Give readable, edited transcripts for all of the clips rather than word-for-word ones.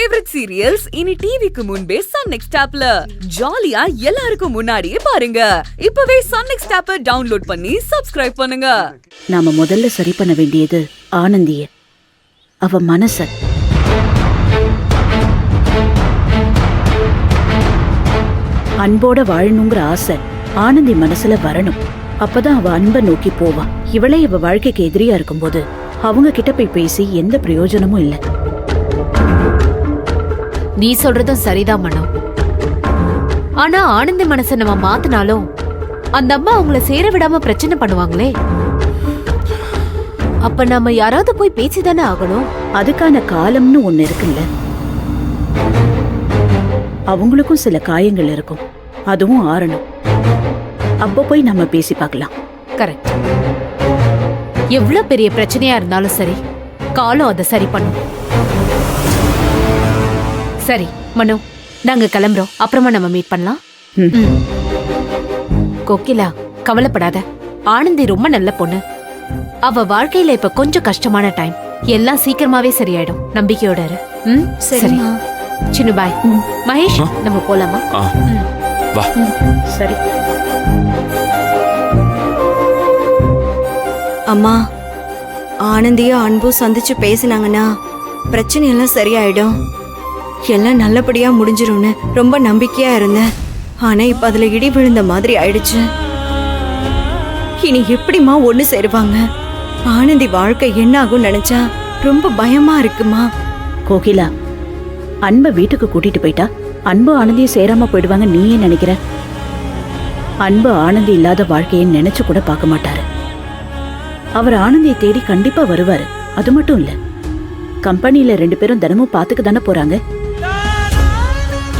Favourite serials இனி டிவிக்கு முன்பே சன் நெக்ஸ்ட் ஆப்ல ஜாலியா எல்லாருக்கும் முன்னாடியே பாருங்க. இப்பவே சன் நெக்ஸ்ட் ஆப்பை டவுன்லோட் பண்ணி சப்ஸ்கிரைப் பண்ணுங்க. நாம முதல்ல சரி பண்ண வேண்டியது ஆனந்திய, அவ மனச. அன்போட வாழணுங்கிற ஆசை ஆனந்தி மனசுல வரணும். அப்பதான் அவ அன்பை நோக்கி போவா. இவளே இவ வாழ்க்கைக்கு எதிரியா இருக்கும்போது அவங்க கிட்ட போய் பேசி எந்த பிரயோஜனமும் இல்லை. நீ சொல்றதும் சரிதான் மனோ. ஆனா ஆனந்தி மனசை நம்ம மாத்தினாலும் அந்த அம்மா அவங்கள சேர விடாம பிரச்சனை பண்ணுவாங்களே. அப்ப நம்ம யாராவது போய் பேசிதானே ஆகணும். அதுக்கான காலம்னு ஒண்ணு இருக்குல்ல. அவங்களுக்கும் சில காயங்கள் இருக்கும், அதுவும் ஆறணும். அப்ப போய் நம்ம பேசி பார்க்கலாம். கரெக்ட். எவ்வளவு பெரிய பிரச்சனையா இருந்தாலும் சரி, காலம் அதை சரி பண்ணும். சரி மனோ, நாங்க கிளம்புறோம். அப்புறமா நம்ம மீட் பண்ணலாம். கோகிலா, கவலைப்படாத. ஆனந்தி ரொம்ப நல்ல பொண்ணு. அவ வாழ்க்கையில இப்ப கொஞ்சம் கஷ்டமான டைம். எல்லாம் சீக்கிரமாவே சரியாயிடும். நம்பிக்கையோட இரு. சரி சின்ன பாய். மகேஷ், நம்ம போலாமா? வா. சரி அம்மா, ஆனந்தியும் அன்பும் சந்திச்சு பேசினாங்கன்னா பிரச்சனை எல்லாம் சரியாயிடும், எல்லாம் நல்லபடியா முடிஞ்சிரும்னு ரொம்ப நம்பிக்கையா இருந்தேன். ஆனா இப்ப அதுல இடி விழுந்த மாதிரி ஆயிடுச்சு. இனி எப்படிமா ஒண்ணு சேருவாங்க? ஆனந்தி வாழ்க்கை என்ன ஆகும் நினைச்சா ரொம்ப பயமா இருக்குமா. கோகிலா, அன்பை வீட்டுக்கு கூட்டிட்டு போயிட்டா அன்பு ஆனந்தியும் சேராம போயிடுவாங்க. நீ ஏன் நினைக்கிற? அன்பு ஆனந்தி இல்லாத வாழ்க்கையை நினைச்சு கூட பார்க்க மாட்டாரு. அவர் ஆனந்தியை தேடி கண்டிப்பா வருவாரு. அது மட்டும் இல்ல, கம்பெனியில 2 பேரும் தினமும் பாத்துக்க தானே போறாங்க.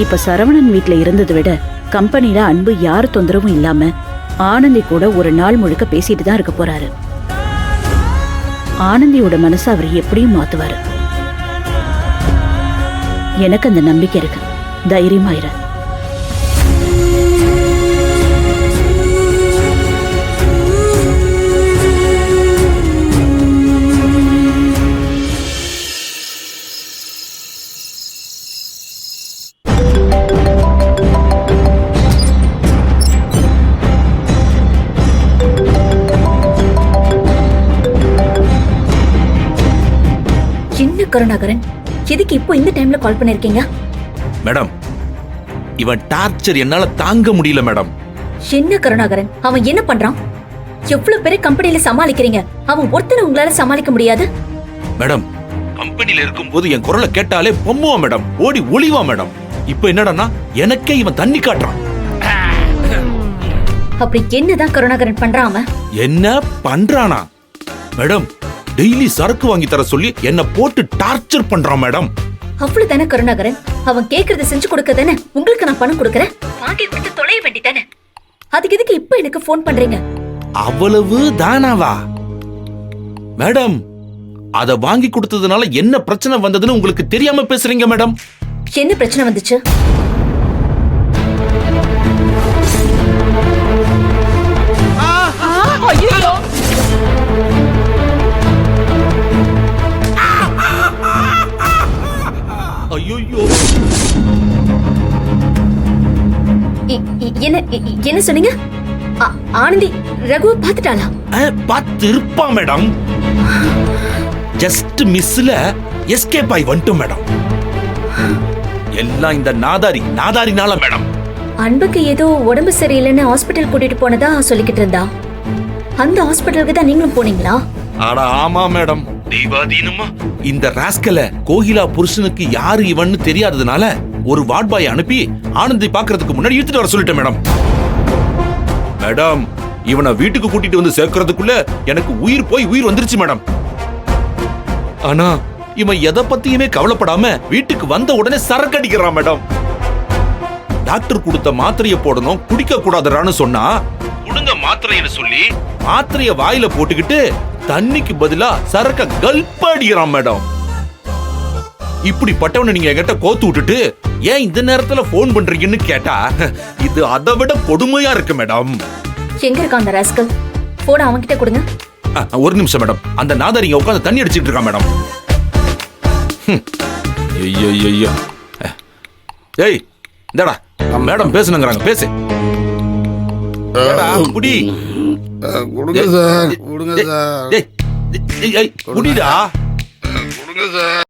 இப்ப சரவணன் வீட்டுல இருந்ததை விட கம்பெனில அன்பு யார் தொந்தரவும் இல்லாம ஆனந்தி கூட ஒரு நாள் முழுக்க பேசிட்டு தான் இருக்க போறாரு. ஆனந்தியோட மனசை அவர் எப்படியும் மாத்துவாரு. எனக்கு அந்த நம்பிக்கை இருக்கு. தைரியமாயிர. என்ன கருணாகரன், எதுக்கு இப்போ இந்த டைம்ல கால் பண்ணிருக்கீங்க? மேடம், இவன் டார்ச்சர் என்னால தாங்க முடியல மேடம். என்ன கருணாகரன், அவன் என்ன பண்றான்? எவ்வளவு பேரை கம்பெனில சமாளிக்கிறீங்க, அவன் ஒருத்தனை உங்களால சமாளிக்க முடியாது? மேடம், கம்பெனில இருக்கும்போது என் குரலை கேட்டாலே பொம்முவான் மேடம், ஓடி ஒளிவான் மேடம். இப்போ என்னடான்னா எனக்கே இவன் தண்ணி காட்டுறான். அப்படி என்னதான் கருணாகரன் பண்றான் அவன்? என்ன பண்றானா மேடம்? டெய்லி சரக்கு வாங்கி தர சொல்லி என்ன போட்டு டார்ச்சர் பண்றான் மேடம். அவ்வளவுதானே கருணாகரன், அவன் கேக்குறத செஞ்சு கொடுக்க தானே உங்களுக்கு நான் பணம் கொடுக்கறேன். வாங்கி கொடுத்து தொலைய வேண்டிதானே. அதுக்கு எதுக்கு இப்ப எனக்கு போன் பண்றீங்க? அவ்வளவு தானாவா மேடம்? அத வாங்கி கொடுத்ததுனால என்ன பிரச்சனை வந்ததுன்னு உங்களுக்கு தெரியாம பேசுறீங்க மேடம். என்ன பிரச்சனை வந்துச்சு? ஐயோ, என்ன சொன்னீங்க? ஆனந்தி ரகுவ பாத்துட்டாளா? பாத்து இருப்பா மேடம். ஜஸ்ட் மிஸ்ல எஸ்கேப் ஆகி வந்துட்டோம் மேடம். எல்லாம் இந்த நாதாரினால மேடம். அன்புக்கு ஏதோ உடம்பு சரியில்லைன்னு ஹாஸ்பிட்டல் கூட்டிட்டு போனதா சொல்லிக்கிட்டு இருந்தா. அந்த ஹாஸ்பிட்டலுக்கு தான் நீங்களும் போனீங்களா? ஆனா ஆமா மேடம், தெய்வாதீனமா இந்த ராஸ்கல கோகிலா புருஷனுக்கு யாரு இவன்னு தெரியாததுனால ஒரு வார்ட் பாய் அனுப்பி ஆனந்தி பாக்குறதுக்கு முன்னாடி இழுத்துட்டு வர சொல்லிட்டேன் மேடம். மேடம், இவனை வீட்டுக்கு கூட்டிட்டு வந்து சேர்க்கறதுக்குள்ள எனக்கு உயிர் போய் உயிர் வந்துருச்சு மேடம். ஆனா இவன் எதை பத்தியுமே கவலைப்படாம வீட்டுக்கு வந்த உடனே சரக்கு அடிக்கிறான் மேடம். டாக்டர் கொடுத்த மாத்திரையை போடணும், குடிக்க கூடாதுன்னு சொன்னா குடுங்க மாத்திரைன்னு சொல்லி மாத்திரைய வாயில போட்டுக்கிட்டு தண்ணிக்கு பதிலா சரக்க கல்பா அடிக்கிறான் மேடம். இப்படி பட்டவனை நீங்க என்கிட்ட கோத்து விட்டுட்டு ஏன் இந்த நேரத்துல போன் பண்றீங்கன்னு கேட்டா இது அதை விட கொடுமையா இருக்கு மேடம். எங்க இருக்க அந்த ராஸ்கல்? போன் அவன்கிட்ட கொடுங்க. ஒரு நிமிஷம் மேடம், அந்த நாதாரிங்க உட்கார்ந்து தண்ணி அடிச்சிட்டு இருக்கான் மேடம். ஐயோ ஏய் இந்தடா மேடம் பேசுனுங்கறாங்க பேசு புடி கொடுங்க சார் கொடுங்க சார் ஏய் ஏய் புடிடா கொடுங்க சார்